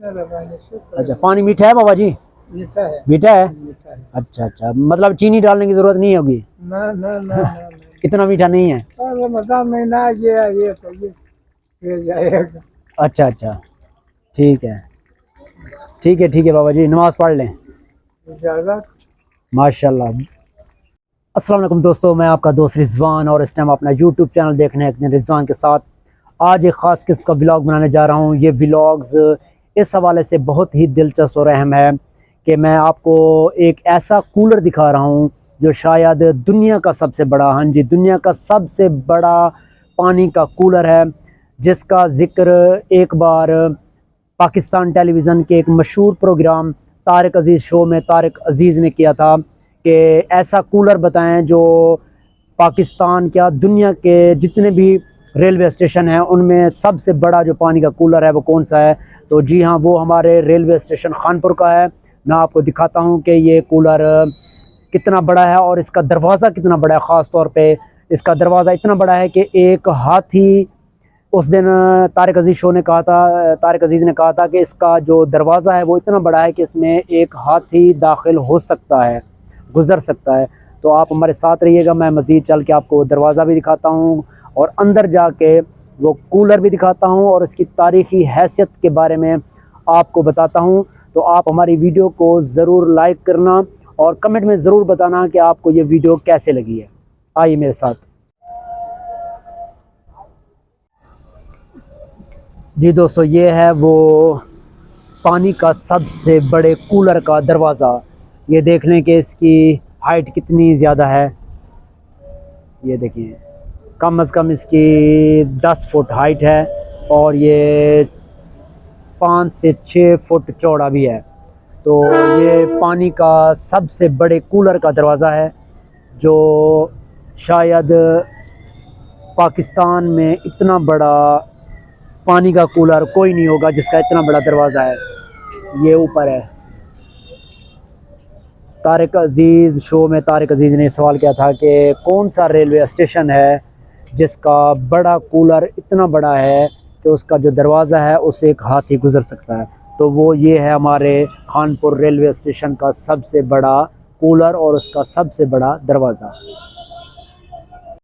अच्छा, पानी मीठा है बाबा जी? मीठा है। मीठा है। मीठा है। अच्छा अच्छा, मतलब चीनी डालने की जरूरत नहीं होगी? ना ना ना ना। कितना मीठा नहीं है? रमजान महीना ये तो ये जाएगा। अच्छा अच्छा, ठीक है ठीक है ठीक है बाबा जी, नमाज पढ़ लें। इजाजत। माशाल्लाह। अस्सलाम वालेकुम दोस्तों, मैं आपका दोस्त रिजवान और इस टाइम अपना यूट्यूब चैनल देखने हैं रिजवान के साथ। आज एक ख़ास किस्म का व्लॉग बनाने जा रहा हूँ। ये व्लॉग्स इस हवाले से बहुत ही दिलचस्प और अहम है कि मैं आपको एक ऐसा कूलर दिखा रहा हूँ जो शायद दुनिया का सबसे बड़ा, हाँ जी, दुनिया का सबसे बड़ा पानी का कूलर है, जिसका ज़िक्र एक बार पाकिस्तान टेलीविज़न के एक मशहूर प्रोग्राम तारिक अज़ीज़ शो में तारिक अज़ीज़ ने किया था कि ऐसा कूलर बताएं जो पाकिस्तान क्या दुनिया के जितने भी रेलवे स्टेशन हैं उनमें सबसे बड़ा जो पानी का कूलर है वो कौन सा है। तो जी हाँ, वो हमारे रेलवे स्टेशन खानपुर का है। मैं आपको दिखाता हूँ कि ये कूलर कितना बड़ा है और इसका दरवाज़ा कितना बड़ा है। ख़ास तौर पे इसका दरवाज़ा इतना बड़ा है कि एक हाथी, उस दिन तारिक अज़ीज़ शो ने कहा था, तारिक अज़ीज़ ने कहा था कि इसका जो दरवाज़ा है वो इतना बड़ा है कि इसमें एक हाथी दाखिल हो सकता है, गुज़र सकता है। तो आप हमारे साथ रहिएगा, मैं मज़ीद चल के आपको दरवाज़ा भी दिखाता हूँ और अंदर जाके वो कूलर भी दिखाता हूँ और इसकी तारीख़ी हैसियत के बारे में आपको बताता हूँ। तो आप हमारी वीडियो को ज़रूर लाइक करना और कमेंट में ज़रूर बताना कि आपको ये वीडियो कैसे लगी है। आइए मेरे साथ। जी दोस्तों, ये है वो पानी का सबसे बड़े कूलर का दरवाज़ा। ये देख लें कि इसकी हाइट कितनी ज़्यादा है। ये देखिए, कम से कम इसकी 10 फुट हाइट है और ये 5 से 6 फुट चौड़ा भी है। तो ये पानी का सबसे बड़े कूलर का दरवाज़ा है जो शायद पाकिस्तान में इतना बड़ा पानी का कूलर कोई नहीं होगा जिसका इतना बड़ा दरवाज़ा है। ये ऊपर है। तारिक अज़ीज़ शो में तारिक अज़ीज़ ने सवाल किया था कि कौन सा रेलवे स्टेशन है जिसका बड़ा कूलर इतना बड़ा है कि उसका जो दरवाज़ा है उससे एक हाथी गुज़र सकता है। तो वो ये है हमारे खानपुर रेलवे स्टेशन का सबसे बड़ा कूलर और उसका सबसे बड़ा दरवाज़ा।